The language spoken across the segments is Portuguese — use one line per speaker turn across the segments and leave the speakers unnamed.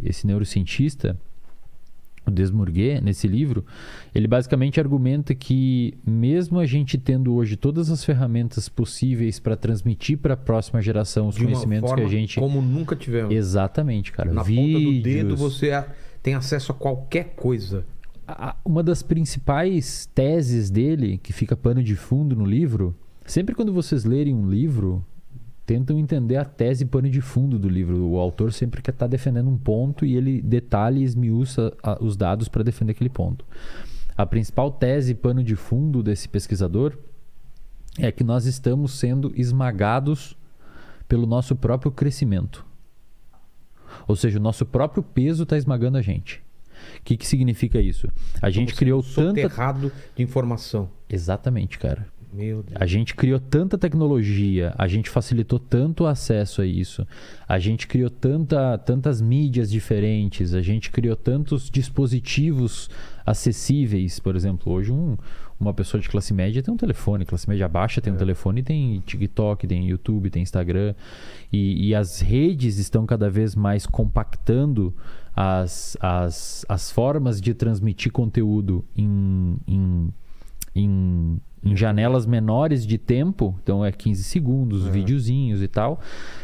esse neurocientista, o Desmourguet, nesse livro, ele basicamente argumenta que mesmo a gente tendo hoje todas as ferramentas possíveis para transmitir para a próxima geração os
De uma
conhecimentos
forma
que a gente...
como nunca tivemos.
Exatamente, cara.
Na ponta do dedo você tem acesso a qualquer coisa.
Uma das principais teses dele, que fica pano de fundo no livro, sempre quando vocês lerem um livro, tentam entender a tese pano de fundo do livro. O autor sempre quer estar defendendo um ponto e ele detalha e esmiuça os dados para defender aquele ponto. A principal tese pano de fundo desse pesquisador é que nós estamos sendo esmagados pelo nosso próprio crescimento. Ou seja, o nosso próprio peso está esmagando a gente. O que significa isso? A gente criou tanta...
soterrado de informação.
Exatamente, cara.
Meu Deus.
A gente criou tanta tecnologia, a gente facilitou tanto o acesso a isso, a gente criou tantas mídias diferentes, a gente criou tantos dispositivos acessíveis. Por exemplo, hoje uma pessoa de classe média tem um telefone, classe média baixa tem um telefone, tem TikTok, tem YouTube, tem Instagram, e as redes estão cada vez mais compactando as formas de transmitir conteúdo em janelas menores de tempo. Então é 15 segundos, videozinhos e tal,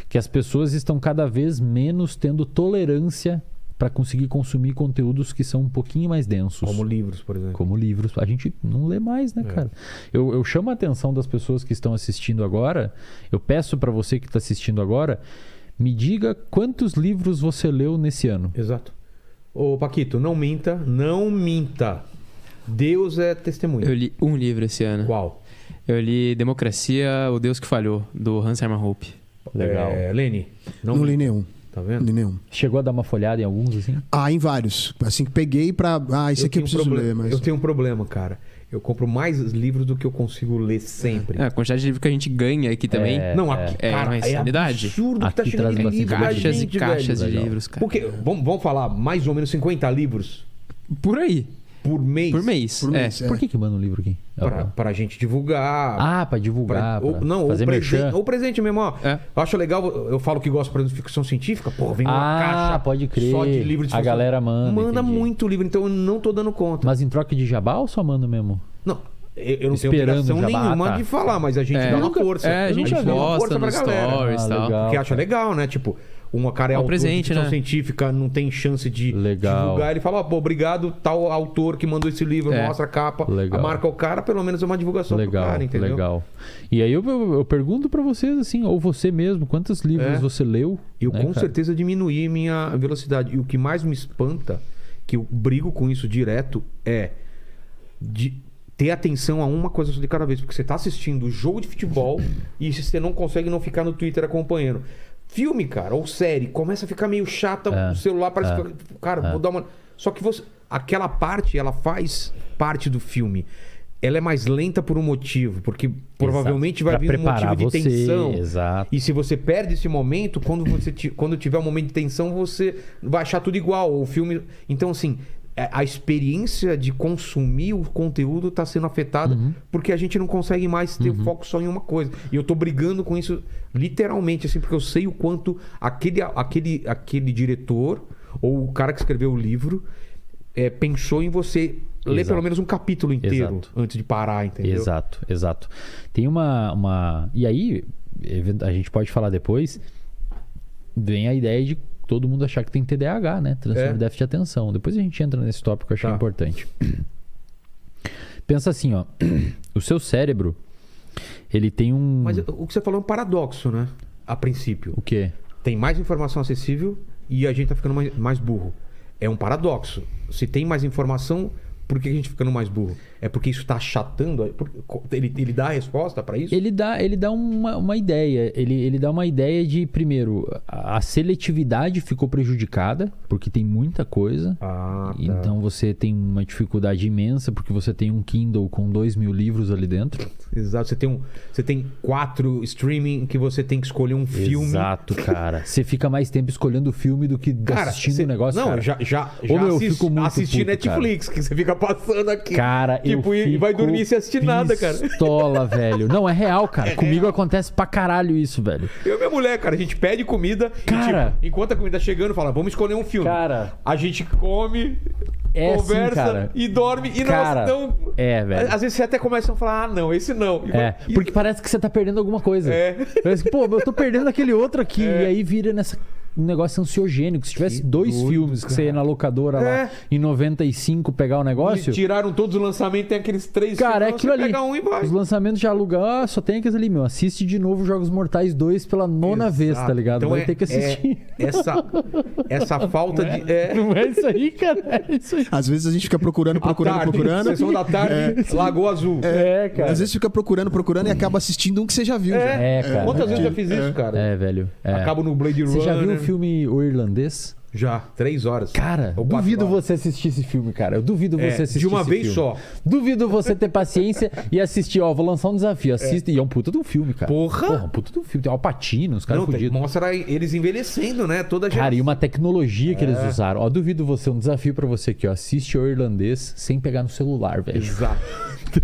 que as pessoas estão cada vez menos tendo tolerância para conseguir consumir conteúdos que são um pouquinho mais densos.
Como livros, por exemplo.
Como livros. A gente não lê mais, né, cara? Eu chamo a atenção das pessoas que estão assistindo agora. Eu peço para você que está assistindo agora, me diga quantos livros você leu nesse ano.
Exato. Ô, Paquito, não minta. Não minta. Deus é testemunha.
Eu li um livro esse ano.
Qual?
Eu li Democracia, O Deus que Falhou, do Hans Hermann Hoppe.
Legal.
Lene?
Não li nenhum.
Tá vendo?
Não li nenhum.
Chegou a dar uma folhada em alguns, assim?
Em vários. Assim, que peguei pra... esse aqui eu preciso ler. Mas...
Eu tenho um problema, cara. Eu compro mais livros do que eu consigo ler sempre.
A quantidade de livro que a gente ganha aqui também.
Não, aqui, cara,
uma insanidade.
É absurdo que tá
Aqui
chegando
traz
de
bastante
livro da
Caixas
gente,
e caixas
velho.
de livros, cara.
Porque, vamos falar, mais ou menos 50 livros
Por aí.
por mês.
Por mês.
Por mês,
Por que manda um livro aqui?
Pra gente divulgar.
Pra divulgar.
Fazer
merchan.
Ou presente mesmo, ó.
É.
Eu acho legal, eu falo que gosto, por exemplo, de ficção científica. Pô, vem uma caixa
pode crer.
só de livro de
A galera manda.
Manda
entendi.
muito livro, então eu não tô dando conta.
Mas em troca de jabá ou só manda mesmo?
Não, eu não tenho
Esperando
obrigação
o jabá,
nenhuma
tá.
de falar, mas a gente dá uma força.
A gente
dá uma
gosta nos stories e tal.
legal.
Porque acha legal, né? Tipo, uma cara é
É um
autor
presente,
de ficção
né?
científica, não tem chance de
Legal.
divulgar. Ele fala, pô, obrigado, tal autor que mandou esse livro, mostra a capa,
Legal.
marca o cara, pelo menos é uma divulgação pro cara, entendeu?
Legal. E aí eu pergunto pra vocês, assim, ou você mesmo, quantos livros você leu?
Eu
né,
com
cara?
certeza diminuí minha velocidade. E o que mais me espanta, que eu brigo com isso direto, é de ter atenção a uma coisa só de cada vez. Porque você tá assistindo o jogo de futebol e você não consegue não ficar no Twitter acompanhando. Filme, cara, ou série, começa a ficar meio chata, o celular parece que... Cara, vou dar uma... Só que aquela parte, ela faz parte do filme. Ela é mais lenta por um motivo, porque provavelmente vai
Pra
vir um motivo de
preparar você,
tensão.
exato.
E se você perde esse momento, quando tiver um momento de tensão, você vai achar tudo igual. O filme... Então, assim, a experiência de consumir o conteúdo está sendo afetada porque a gente não consegue mais ter foco só em uma coisa. E eu tô brigando com isso literalmente, assim, porque eu sei o quanto aquele diretor ou o cara que escreveu o livro pensou em você ler pelo menos um capítulo inteiro antes de parar, entendeu?
Exato. Tem uma... E aí, a gente pode falar depois, vem a ideia de todo mundo achar que tem TDAH, né? Transtorno de déficit de atenção. Depois a gente entra nesse tópico que eu achei importante. Pensa assim, ó. O seu cérebro, ele tem um...
Mas o que você falou é um paradoxo, né? A princípio.
O quê?
Tem mais informação acessível e a gente tá ficando mais burro. É um paradoxo. Se tem mais informação, por que a gente tá ficando mais burro? É porque isso tá achatando? Ele dá a resposta para isso?
Ele dá uma ideia. Ele dá uma ideia de, primeiro, a seletividade ficou prejudicada, porque tem muita coisa.
Tá.
Então você tem uma dificuldade imensa, porque você tem um Kindle com 2.000 livros ali dentro.
Exato. Você tem 4 streaming que você tem que escolher um filme.
Exato, cara. Você fica mais tempo escolhendo o filme do que assistindo o negócio,
não,
cara.
já
eu fico muito
assistir
puto,
Netflix, que você fica fica passando aqui.
Cara,
tipo, e vai dormir sem assistir nada, cara.
Pistola, velho. Não, é real, cara. Comigo acontece pra caralho isso, velho.
Eu e minha mulher, cara, a gente pede comida
Cara.
e, tipo, enquanto a comida tá chegando, fala, vamos escolher um filme.
Cara.
A gente come,
É
conversa
assim, cara.
e dorme. E
Cara,
não...
velho.
Às vezes você até começa a falar, não, esse não.
Porque parece que você tá perdendo alguma coisa. Parece que, pô, eu tô perdendo aquele outro aqui. E aí vira um negócio ansiogênico. Se tivesse dois
doido,
filmes que você ia na locadora lá em 95 pegar o negócio.
E tiraram todos os lançamentos, tem aqueles 3
Cara, é
filmes,
aquilo ali.
pega um e vai.
Os lançamentos de alugar, só tem aqueles ali, meu. Assiste de novo Jogos Mortais 2 pela 9ª vez, tá ligado?
Então
vai ter que assistir.
Essa falta de...
Não é isso aí, cara. É isso aí.
Às vezes a gente fica procurando.
Sessão da tarde, Lagoa Azul.
Cara.
Às vezes fica procurando e acaba assistindo um que você já viu. já.
Cara.
Quantas vezes eu já fiz isso, cara?
Velho.
Acabo no Blade Runner.
Você já viu o filme O Irlandês?
Já, 3 horas.
Cara,
Ou 4
duvido
horas.
você assistir esse filme, cara. Eu duvido você assistir
de uma
esse
vez
filme.
só.
Duvido você ter paciência e assistir. Ó, vou lançar um desafio. Assista. E é um puta de um filme, cara.
Porra!
Um puta de um filme. Tem Al Pacino, os caras
Não,
fudidos.
mostra eles envelhecendo, né? Toda a geração.
Cara, e uma tecnologia que eles usaram. Ó, duvido você, um desafio pra você aqui, ó. Assiste O Irlandês sem pegar no celular, velho.
Exato.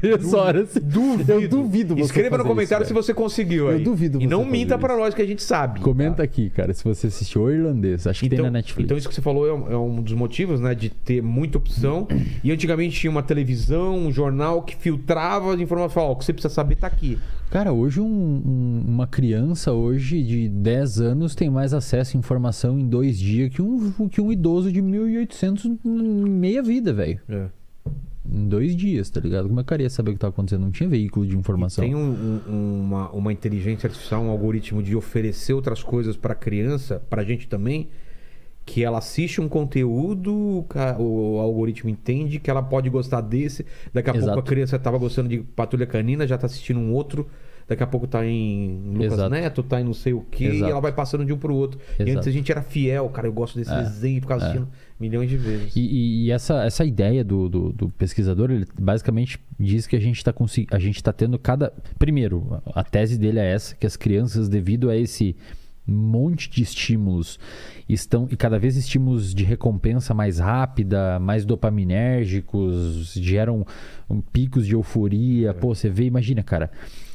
3 horas.
Duvido.
Eu duvido você
Escreva no
fazer
comentário
isso,
se você conseguiu aí.
Eu duvido
E
você
não
fazer
minta
isso.
pra nós que a gente sabe.
Comenta
tá?
aqui, cara, se você assistiu O Irlandês. Acho que tem na Netflix.
Então isso que você falou é um dos motivos, né? De ter muita opção. E antigamente tinha uma televisão, um jornal que filtrava as informações. Falava, ó, o que você precisa saber tá aqui.
Cara, hoje uma criança hoje de 10 anos tem mais acesso à informação em 2 dias que um idoso de 1800 em meia vida, velho. Em 2 dias, tá ligado? Como é que eu ia saber o que tá acontecendo? Não tinha veículo de informação.
E tem uma inteligência artificial, um algoritmo de oferecer outras coisas pra criança, pra gente também, que ela assiste um conteúdo, o algoritmo entende que ela pode gostar desse, daqui a pouco a criança tava gostando de Patrulha Canina, já tá assistindo um outro, daqui a pouco tá em Lucas Neto, tá em não sei o quê, e ela vai passando de um pro outro. E antes a gente era fiel, cara, eu gosto desse desenho, ficava assistindo milhões de vezes.
E essa ideia do pesquisador, ele basicamente diz que a gente tá tendo cada... Primeiro, a tese dele é essa, que as crianças, devido a esse monte de estímulos, e cada vez estímulos de recompensa mais rápida, mais dopaminérgicos, geram picos de euforia. Pô, você vê, imagina, cara,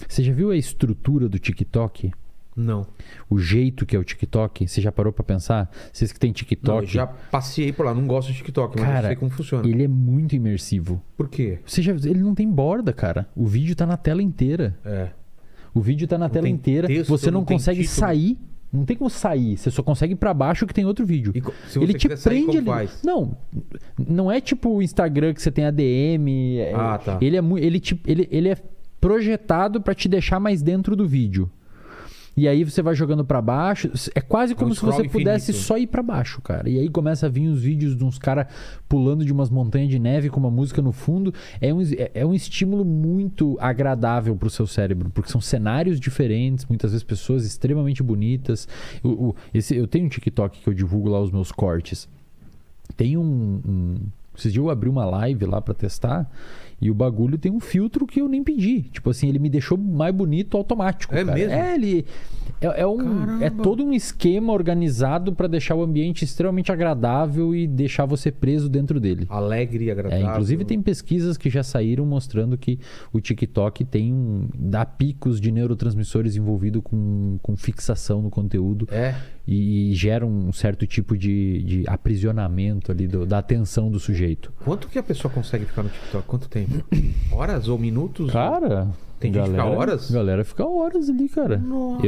você já viu a estrutura do TikTok?
Não.
O jeito que é o TikTok? Você já parou pra pensar? Vocês que tem TikTok...
Não, eu já passei por lá, não gosto de TikTok, mas
cara,
eu sei como funciona.
Ele é muito imersivo.
Por quê?
Ele não tem borda, cara. O vídeo tá na tela inteira. O vídeo tá na tela inteira.
Texto,
você não consegue
título.
sair. Não tem como sair. Você só consegue ir pra baixo que tem outro vídeo.
E se você
ele te
quiser sair,
prende
como
ali.
faz?
Não é tipo o Instagram que você tem ADM.
Tá.
Ele é projetado pra te deixar mais dentro do vídeo. E aí você vai jogando pra baixo. É quase como se você pudesse só ir pra baixo, cara. E aí começa a vir os vídeos de uns caras pulando de umas montanhas de neve com uma música no fundo. É um estímulo muito agradável pro seu cérebro, porque são cenários diferentes, muitas vezes pessoas extremamente bonitas. Eu tenho um TikTok que eu divulgo lá os meus cortes. Tem esses dias eu abri uma live lá pra testar. E o bagulho tem um filtro que eu nem pedi. Tipo assim, ele me deixou mais bonito automático.
É
cara.
mesmo?
É todo um esquema organizado pra deixar o ambiente extremamente agradável e deixar você preso dentro dele.
Alegre e agradável.
Inclusive tem pesquisas que já saíram mostrando que o TikTok dá picos de neurotransmissores envolvidos com fixação no conteúdo. E gera um certo tipo de aprisionamento ali da atenção do sujeito.
Quanto que a pessoa consegue ficar no TikTok? Quanto tempo? Horas ou minutos?
Cara,
tem gente que fica horas?
Galera fica horas ali, cara.
Nossa.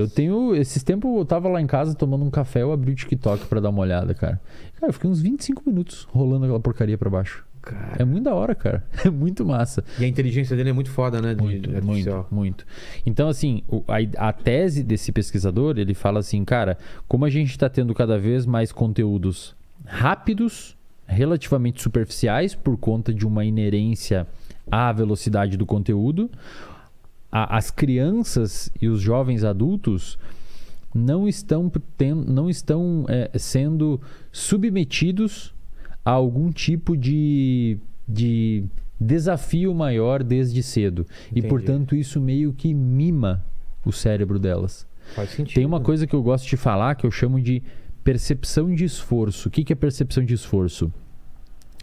Esses tempos eu tava lá em casa tomando um café, eu abri o TikTok pra dar uma olhada, cara. Cara, eu fiquei uns 25 minutos rolando aquela porcaria pra baixo.
Cara.
É muito da hora, cara. É muito massa.
E a inteligência dele é muito foda, né?
Muito. Então, assim, a tese desse pesquisador, ele fala assim, cara, como a gente tá tendo cada vez mais conteúdos rápidos, relativamente superficiais, por conta de uma inerência à velocidade do conteúdo, as crianças e os jovens adultos não estão sendo submetidos a algum tipo de desafio maior desde cedo.
Entendi.
E, portanto, isso meio que mima o cérebro delas.
Faz sentido.
Tem uma coisa que eu gosto de falar que eu chamo de percepção de esforço. O que é percepção de esforço?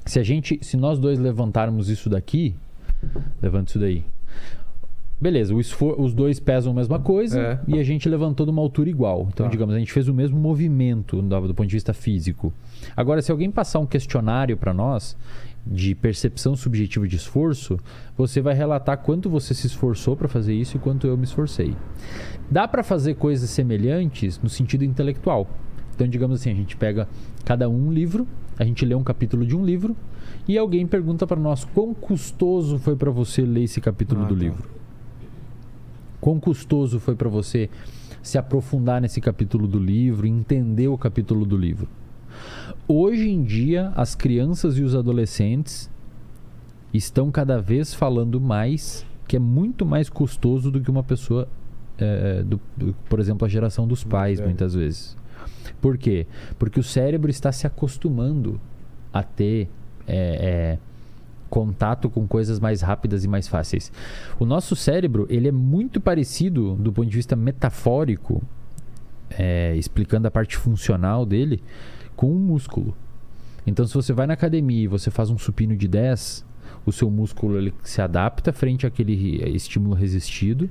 Se nós dois levantarmos isso daqui, levanta isso daí. Beleza, os dois pesam a mesma coisa e a gente levantou de uma altura igual. Então, digamos, a gente fez o mesmo movimento do ponto de vista físico. Agora, se alguém passar um questionário para nós de percepção subjetiva de esforço, você vai relatar quanto você se esforçou para fazer isso e quanto eu me esforcei. Dá para fazer coisas semelhantes no sentido intelectual. Então, digamos assim, a gente pega cada um livro, a gente lê um capítulo de um livro e alguém pergunta para nós quão custoso foi para você ler esse capítulo do livro. Quão custoso foi para você se aprofundar nesse capítulo do livro, entender o capítulo do livro. Hoje em dia, as crianças e os adolescentes estão cada vez falando mais, que é muito mais custoso do que uma pessoa, por exemplo, a geração dos pais, muitas vezes. Por quê? Porque o cérebro está se acostumando a ter contato com coisas mais rápidas e mais fáceis. O nosso cérebro, ele é muito parecido do ponto de vista metafórico, explicando a parte funcional dele, com um músculo. Então, se você vai na academia e você faz um supino de 10, o seu músculo ele se adapta frente àquele estímulo resistido.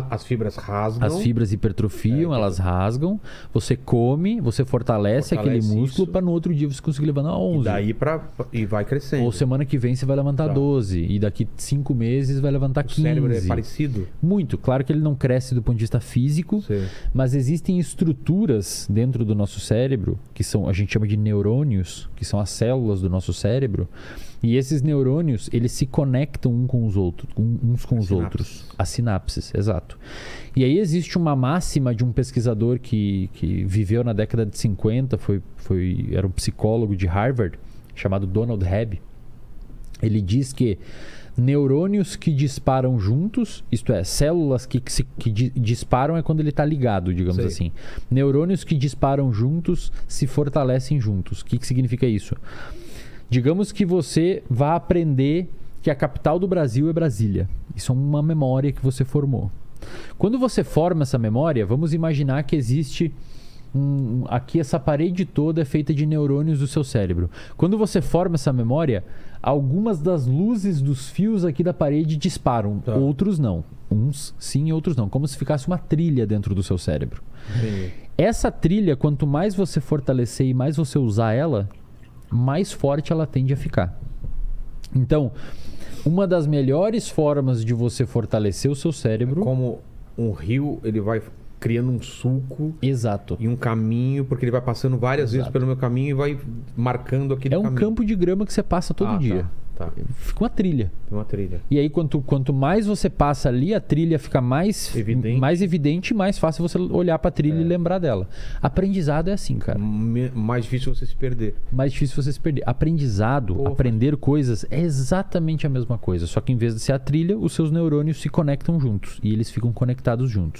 As fibras rasgam.
As fibras hipertrofiam, elas rasgam. Você come, você fortalece aquele músculo para no outro dia você conseguir levantar 11.
E daí e vai crescendo.
Ou semana que vem você vai levantar 12. E daqui 5 meses vai levantar 15. O
cérebro é parecido?
Muito. Claro que ele não cresce do ponto de vista físico, mas existem estruturas dentro do nosso cérebro, que a gente chama de neurônios, que são as células do nosso cérebro. E esses neurônios, eles se conectam uns com os outros. As sinapses, exato. E aí existe uma máxima de um pesquisador que viveu na década de 50, era um psicólogo de Harvard, chamado Donald Hebb. Ele diz que neurônios que disparam juntos, isto é, células que disparam é quando ele está ligado, digamos assim. Neurônios que disparam juntos se fortalecem juntos. O que significa isso? Digamos que você vá aprender que a capital do Brasil é Brasília. Isso é uma memória que você formou. Quando você forma essa memória, vamos imaginar que existe aqui essa parede toda é feita de neurônios do seu cérebro. Quando você forma essa memória, algumas das luzes dos fios aqui da parede disparam, outros não. Uns sim, outros não. Como se ficasse uma trilha dentro do seu cérebro. Essa trilha, quanto mais você fortalecer e mais você usar ela, mais forte ela tende a ficar. Então, uma das melhores formas de você fortalecer o seu cérebro...
Como um rio, ele vai criando um sulco...
Exato.
E um caminho, porque ele vai passando várias vezes pelo meu caminho e vai marcando aquele caminho.
É um campo de grama que você passa todo dia.
Tá.
Fica uma trilha.
Uma trilha.
E aí, quanto mais você passa ali, a trilha fica mais evidente e mais fácil você olhar para a trilha e lembrar dela. Aprendizado é assim, cara.
Mais difícil você se perder.
Mais difícil você se perder. Aprendizado, aprender coisas, é exatamente a mesma coisa. Só que em vez de ser a trilha, os seus neurônios se conectam juntos. E eles ficam conectados juntos.